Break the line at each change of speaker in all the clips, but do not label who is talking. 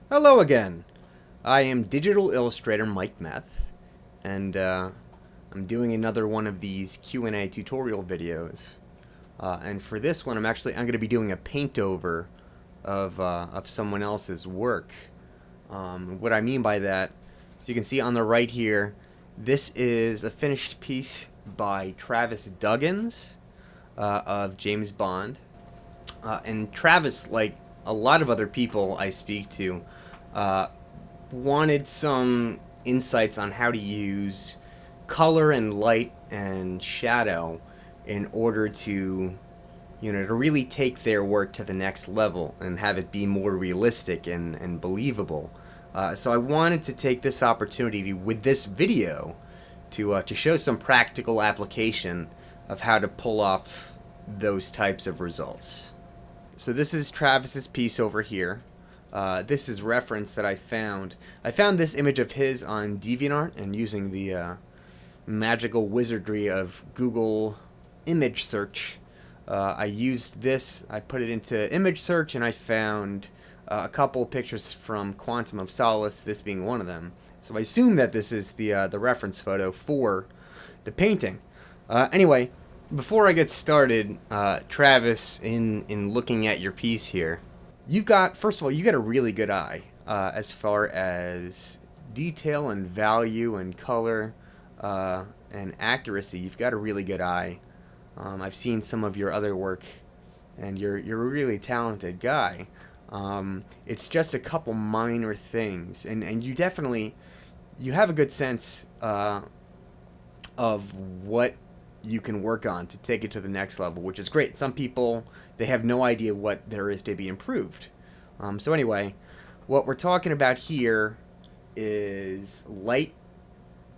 Hello again. I am digital illustrator Mike Meth, and I'm doing another one of these Q&A tutorial videos. And for this one, I'm going to be doing a paint over of someone else's work. What I mean by that, as you can see on the right here, this is a finished piece by Travis Duggins of James Bond. And Travis, like a lot of other people I speak to, uh, wanted some insights on how to use color and light and shadow in order to, to really take their work to the next level and have it be more realistic and believable. So I wanted to take this opportunity with this video to show some practical application of how to pull off those types of results. So this is Travis's piece over here. This is reference that I found. I found this image of his on DeviantArt, and using the magical wizardry of Google image search, I used this. I put it into image search, and I found a couple pictures from Quantum of Solace, this being one of them. So I assume that this is the reference photo for the painting. Anyway, before I get started, Travis, in looking at your piece here, you've got, first of all, you got a really good eye as far as detail and value and color and accuracy. You've got a really good eye. I've seen some of your other work, and you're a really talented guy. It's just a couple minor things, and you definitely you have a good sense of what you can work on to take it to the next level, which is great. Some people, they have no idea what there is to be improved. So anyway, what we're talking about here is light,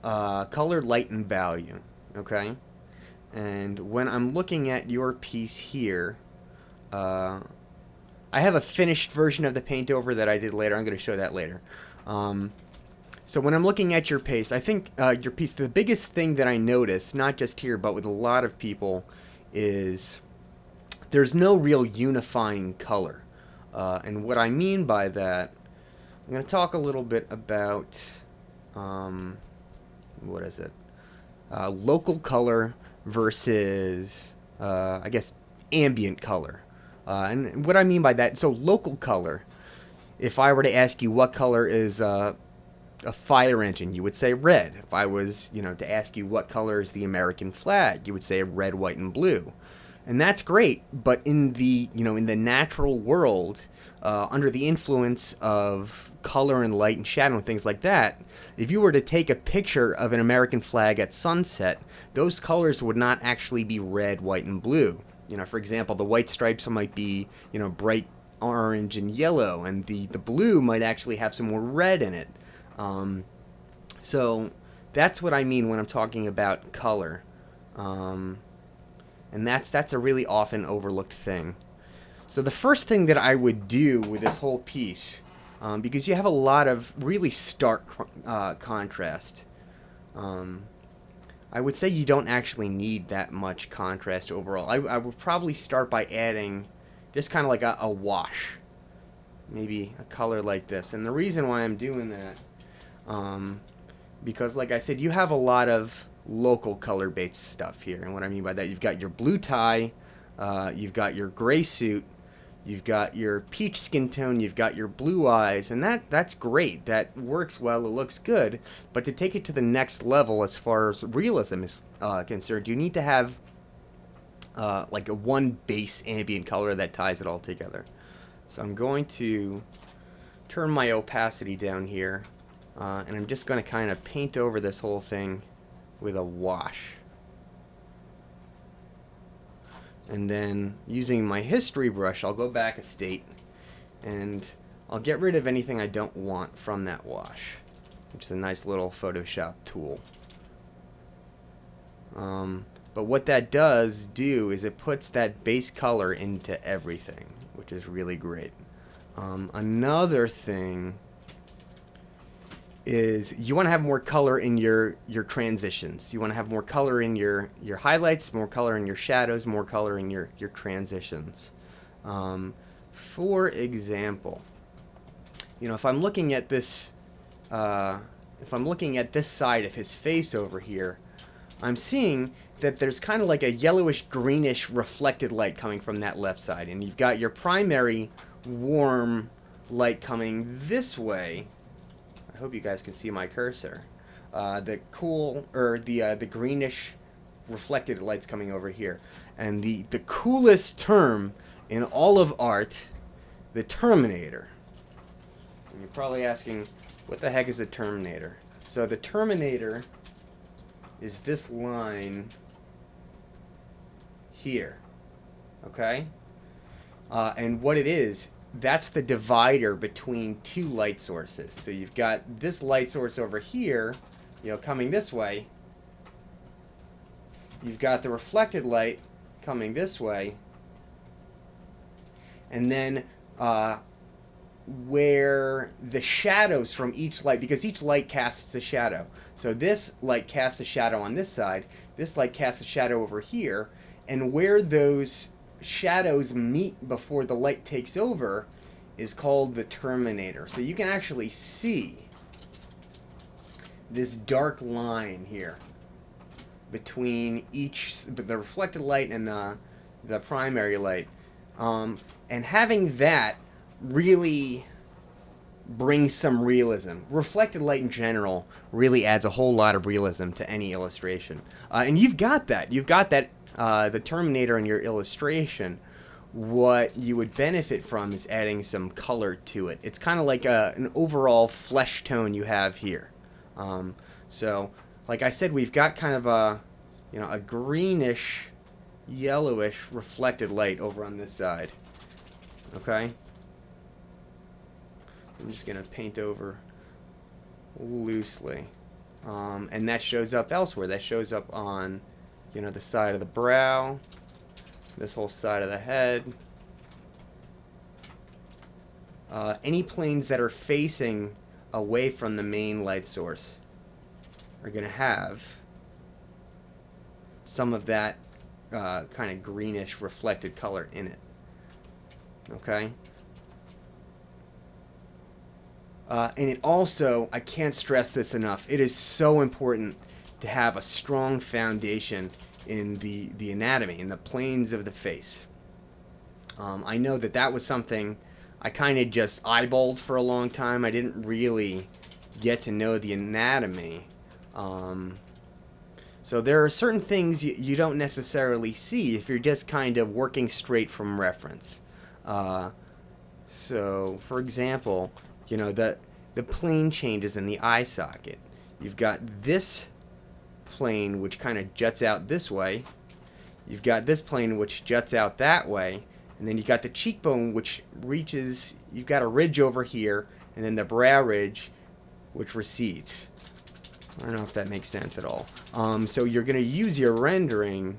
color, light, and value. Okay, and when I'm looking at your piece here, uh, I have a finished version of the paint over that I did later. I'm going to show that later. So when I'm looking at your piece, I think your piece, the biggest thing that I notice, not just here, but with a lot of people, is there's no real unifying color. And what I mean by that, I'm going to talk a little bit about, what is it? Local color versus, I guess, ambient color. And what I mean by that, so local color, if I were to ask you what color is a fire engine, you would say red. If I was, to ask you what color is the American flag, you would say red, white, and blue. And that's great, but in the, in the natural world, under the influence of color and light and shadow and things like that, if you were to take a picture of an American flag at sunset, those colors would not actually be red, white, and blue. For example, the white stripes might be, bright orange and yellow, and the blue might actually have some more red in it. So that's what I mean when I'm talking about color. And that's a really often overlooked thing. So the first thing that I would do with this whole piece, because you have a lot of really stark contrast, I would say you don't actually need that much contrast overall. I would probably start by adding just kind of like a wash, maybe a color like this. And the reason why I'm doing that, because like I said, you have a lot of local color based stuff here. And what I mean by that, you've got your blue tie, you've got your gray suit, you've got your peach skin tone, you've got your blue eyes, and that's great. That works well, it looks good. But to take it to the next level as far as realism is concerned, you need to have like a one base ambient color that ties it all together. So I'm going to turn my opacity down here, and I'm just going to kind of paint over this whole thing with a wash. And then using my history brush, I'll go back a state, and I'll get rid of anything I don't want from that wash, which is a nice little Photoshop tool. But what that does do is it puts that base color into everything, which is really great. Another thing is you want to have more color in your transitions. You want to have more color in your highlights, more color in your shadows, more color in your transitions. For example, you know, if I'm looking at this, if I'm looking at this side of his face over here, I'm seeing that there's kind of like a yellowish greenish reflected light coming from that left side, and you've got your primary warm light coming this way. I hope you guys can see my cursor. The cool, or the greenish reflected light's coming over here, and the coolest term in all of art, the Terminator. And you're probably asking, what the heck is the Terminator? So the Terminator is this line here, okay? And what it is, that's the divider between two light sources. So you've got this light source over here, you know, coming this way. You've got the reflected light coming this way. And then where the shadows from each light, because each light casts a shadow. So this light casts a shadow on this side, this light casts a shadow over here, and where those shadows meet before the light takes over is called the Terminator. So you can actually see this dark line here between the reflected light and the primary light. And having that really brings some realism. Reflected light in general really adds a whole lot of realism to any illustration. And you've got that. You've got that, the Terminator in your illustration. What you would benefit from is adding some color to it. It's kind of like an overall flesh tone you have here. So, like I said, we've got kind of a, you know, a greenish, yellowish reflected light over on this side. Okay? I'm just going to paint over loosely. And that shows up elsewhere. That shows up on, you know, the side of the brow, this whole side of the head. Any planes that are facing away from the main light source are going to have some of that kind of greenish reflected color in it. Okay? And it also, I can't stress this enough, it is so important to have a strong foundation in the anatomy, in the planes of the face. I know that was something I kind of just eyeballed for a long time. I didn't really get to know the anatomy. So there are certain things you don't necessarily see if you're just kind of working straight from reference. So, for example, you know, the plane changes in the eye socket. You've got this plane which kind of juts out this way. You've got this plane which juts out that way. And then you've got the cheekbone which reaches, you've got a ridge over here, and then the brow ridge which recedes. I don't know if that makes sense at all. So you're going to use your rendering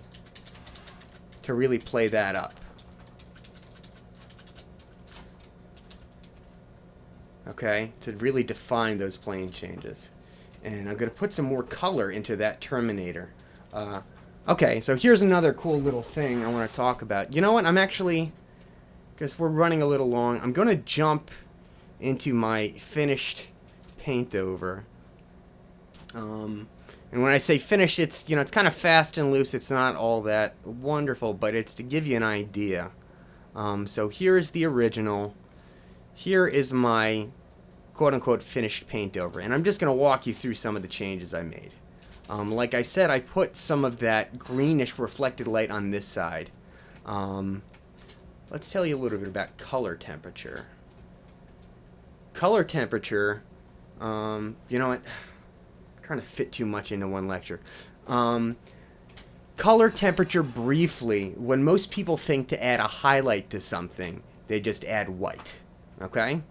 to really play that up. Okay, to really define those plane changes. And I'm going to put some more color into that Terminator. Okay, so here's another cool little thing I want to talk about. You know what, I'm actually, because we're running a little long, I'm going to jump into my finished paint over. And when I say finished, it's, you know, it's kind of fast and loose. It's not all that wonderful, but it's to give you an idea. So here's the original. Here is my quote-unquote finished paint over, and I'm just going to walk you through some of the changes I made. Like I said, I put some of that greenish reflected light on this side. Let's tell you a little bit about color temperature. Color temperature, you know what, I'm trying to fit too much into one lecture. Color temperature briefly, when most people think to add a highlight to something, they just add white. Okay?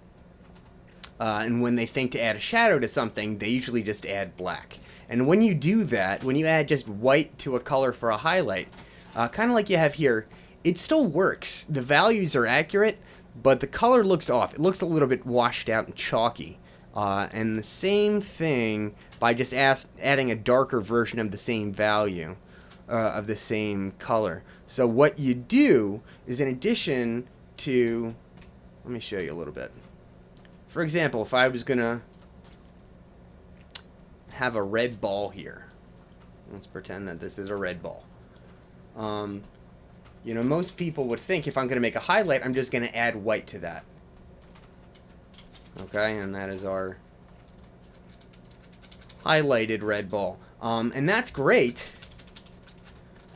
And when they think to add a shadow to something, they usually just add black. And when you do that, when you add just white to a color for a highlight, kind of like you have here, it still works. The values are accurate, but the color looks off. It looks a little bit washed out and chalky. And the same thing by just adding a darker version of the same value, of the same color. So what you do is, in addition to, let me show you a little bit. For example, if I was going to have a red ball here. Let's pretend that this is a red ball. You know, most people would think if I'm going to make a highlight, I'm just going to add white to that. Okay, and that is our highlighted red ball. And that's great,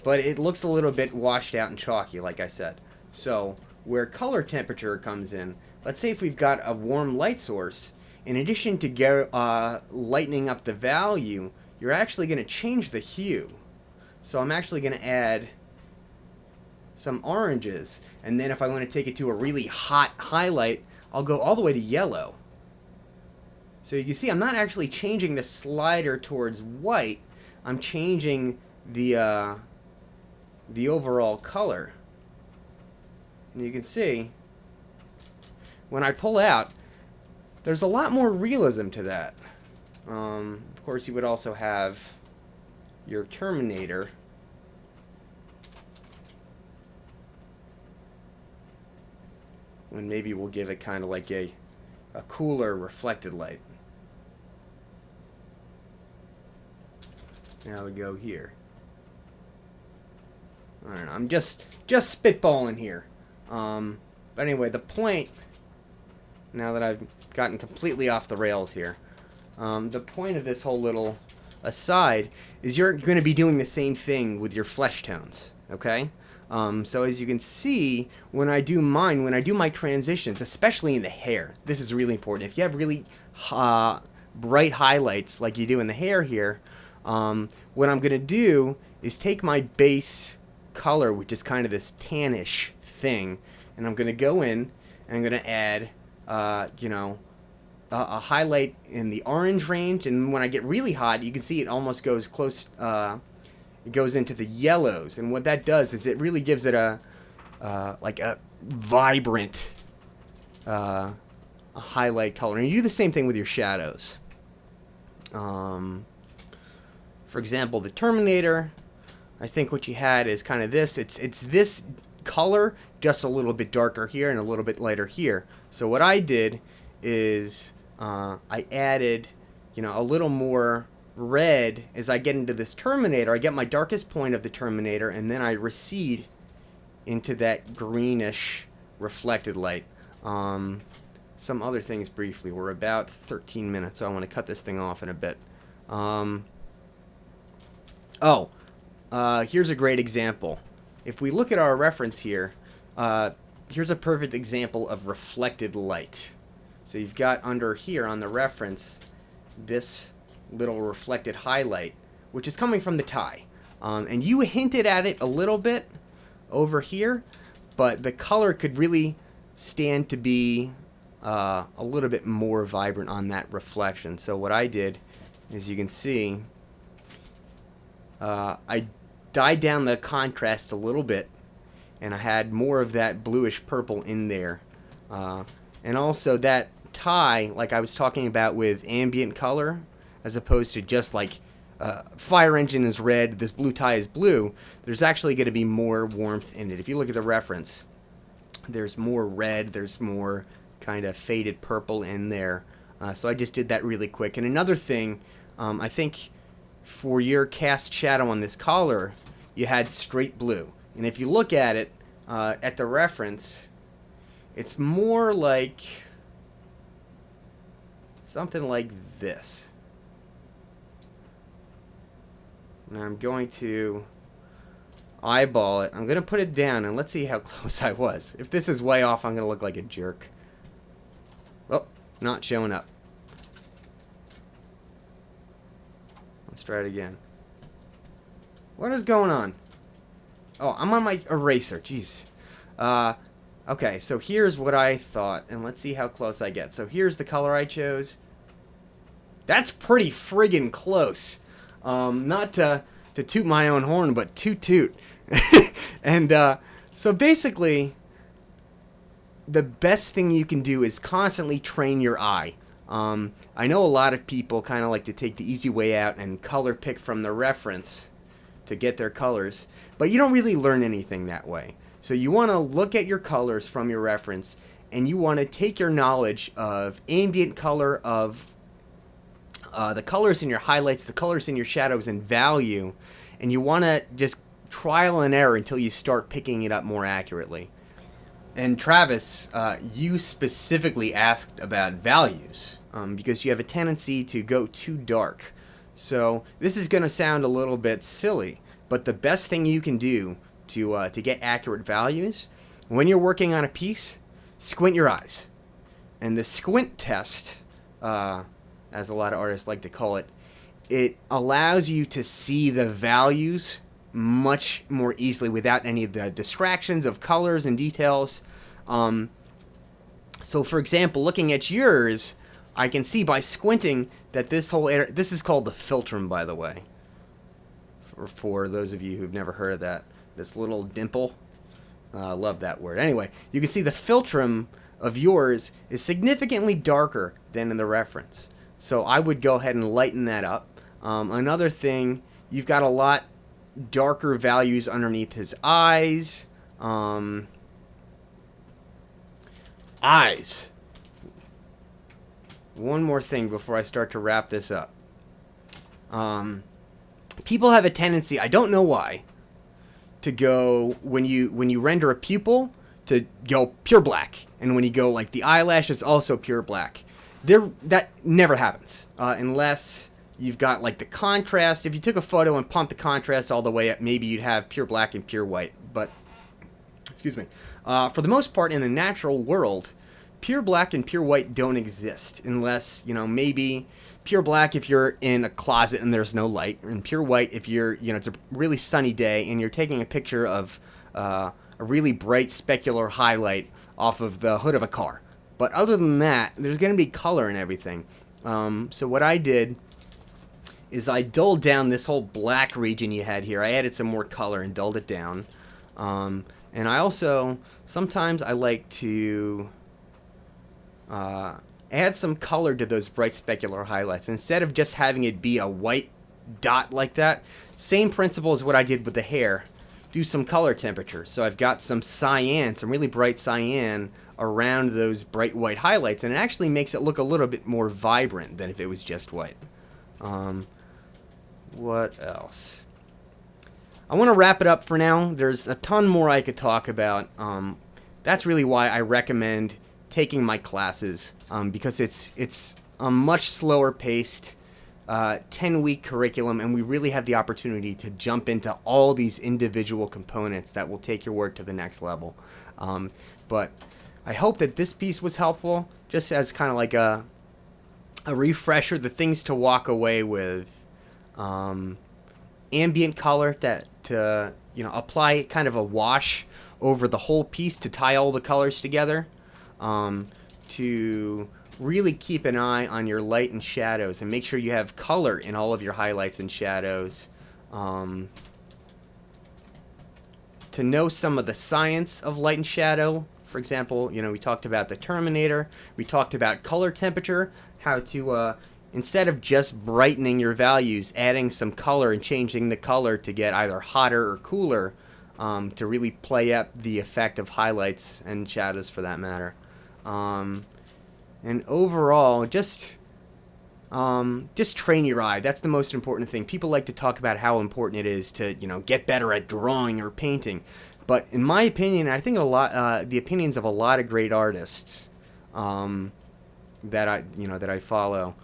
but it looks a little bit washed out and chalky, like I said. So, where color temperature comes in, let's say if we've got a warm light source, in addition to lightening up the value, you're actually going to change the hue. So I'm actually going to add some oranges, and then if I want to take it to a really hot highlight, I'll go all the way to yellow. So you can see I'm not actually changing the slider towards white, I'm changing the overall color. And you can see when I pull out, there's a lot more realism to that. Of course, you would also have your Terminator. When maybe we'll give it kind of like a cooler reflected light. Now we go here. I don't know. I'm just spitballing here. But anyway, the point, now that I've gotten completely off the rails here, the point of this whole little aside is you're going to be doing the same thing with your flesh tones, okay? So as you can see, when I do my transitions, especially in the hair, this is really important. If you have really bright highlights like you do in the hair here, what I'm going to do is take my base color, which is kind of this tannish thing, and I'm going to go in and I'm going to add, you know, a highlight in the orange range, and when I get really hot, you can see it almost goes close, it goes into the yellows, and what that does is it really gives it a like a vibrant a highlight color. And you do the same thing with your shadows. For example, the Terminator, I think what you had is kind of this. It's this color, just a little bit darker here and a little bit lighter here. So what I did is I added, you know, a little more red as I get into this Terminator. I get my darkest point of the Terminator, and then I recede into that greenish reflected light. Some other things briefly. We're about 13 minutes, so I want to cut this thing off in a bit. Here's a great example. If we look at our reference here, here's a perfect example of reflected light. So you've got under here on the reference this little reflected highlight, which is coming from the tie. And you hinted at it a little bit over here, but the color could really stand to be a little bit more vibrant on that reflection. So what I did, as you can see, I dyed down the contrast a little bit, and I had more of that bluish purple in there. And also that tie, like I was talking about with ambient color, as opposed to just like fire engine is red, this blue tie is blue, there's actually going to be more warmth in it. If you look at the reference, there's more red, there's more kind of faded purple in there. So I just did that really quick. And another thing, I think for your cast shadow on this collar, you had straight blue. And if you look at it, at the reference, it's more like something like this. Now I'm going to eyeball it. I'm going to put it down, and let's see how close I was. If this is way off, I'm going to look like a jerk. Oh, not showing up. Let's try it again. What is going on? Oh, I'm on my eraser. Jeez. Okay, so here's what I thought, and let's see how close I get. So here's the color I chose. That's pretty friggin' close. Not to toot my own horn, but toot. And so basically, the best thing you can do is constantly train your eye. I know a lot of people kind of like to take the easy way out and color pick from the reference to get their colors, but you don't really learn anything that way. So you want to look at your colors from your reference and you want to take your knowledge of ambient color, of the colors in your highlights, the colors in your shadows, and value, and you want to just trial and error until you start picking it up more accurately. And Travis, you specifically asked about values because you have a tendency to go too dark. So this is going to sound a little bit silly, but the best thing you can do to get accurate values, when you're working on a piece, squint your eyes. And the squint test, as a lot of artists like to call it, it allows you to see the values much more easily without any of the distractions of colors and details. So for example, looking at yours, I can see by squinting that this whole area, this is called the philtrum, by the way, for those of you who've never heard of that, this little dimple. I love that word. Anyway, you can see the philtrum of yours is significantly darker than in the reference. So I would go ahead and lighten that up. Another thing, you've got a lot darker values underneath his eyes. Eyes. One more thing before I start to wrap this up. People have a tendency, I don't know why, to go, when you render a pupil, to go pure black. And when you go like the eyelash, it's also pure black. That never happens unless you've got like the contrast. If you took a photo and pumped the contrast all the way up, maybe you'd have pure black and pure white. But, excuse me, for the most part in the natural world, pure black and pure white don't exist unless, maybe pure black if you're in a closet and there's no light, and pure white if you're, it's a really sunny day and you're taking a picture of a really bright specular highlight off of the hood of a car. But other than that, there's going to be color and everything. So what I did is I dulled down this whole black region you had here. I added some more color and dulled it down. And I also, sometimes I like to add some color to those bright specular highlights. Instead of just having it be a white dot like that, same principle as what I did with the hair. Do some color temperature. So I've got some cyan, some really bright cyan around those bright white highlights, and it actually makes it look a little bit more vibrant than if it was just white. What else? I want to wrap it up for now. There's a ton more I could talk about. That's really why I recommend taking my classes, because it's a much slower paced 10-week curriculum, and we really have the opportunity to jump into all these individual components that will take your work to the next level. But I hope that this piece was helpful, just as kind of like a refresher, the things to walk away with. Ambient color to apply kind of a wash over the whole piece to tie all the colors together. To really keep an eye on your light and shadows and make sure you have color in all of your highlights and shadows. To know some of the science of light and shadow. For example, we talked about the Terminator. We talked about color temperature, how to, instead of just brightening your values, adding some color and changing the color to get either hotter or cooler, to really play up the effect of highlights and shadows for that matter. And overall, just train your eye. That's the most important thing. People like to talk about how important it is to, get better at drawing or painting. But in my opinion, I think the opinions of a lot of great artists that I follow,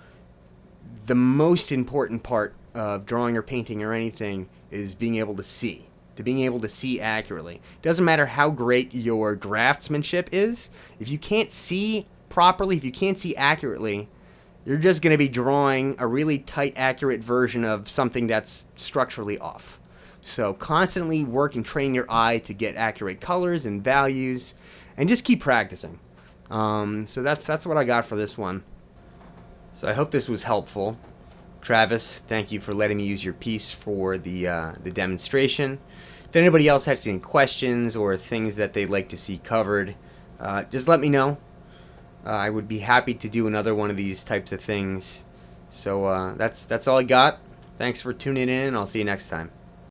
the most important part of drawing or painting or anything is being able to see. To being able to see accurately. Doesn't matter how great your draftsmanship is. If you can't see properly, if you can't see accurately, you're just going to be drawing a really tight, accurate version of something that's structurally off. So constantly work and train your eye to get accurate colors and values, and just keep practicing. So that's what I got for this one. So I hope this was helpful. Travis, thank you for letting me use your piece for the demonstration. If anybody else has any questions or things that they'd like to see covered, just let me know. I would be happy to do another one of these types of things. So that's all I got. Thanks for tuning in. I'll see you next time.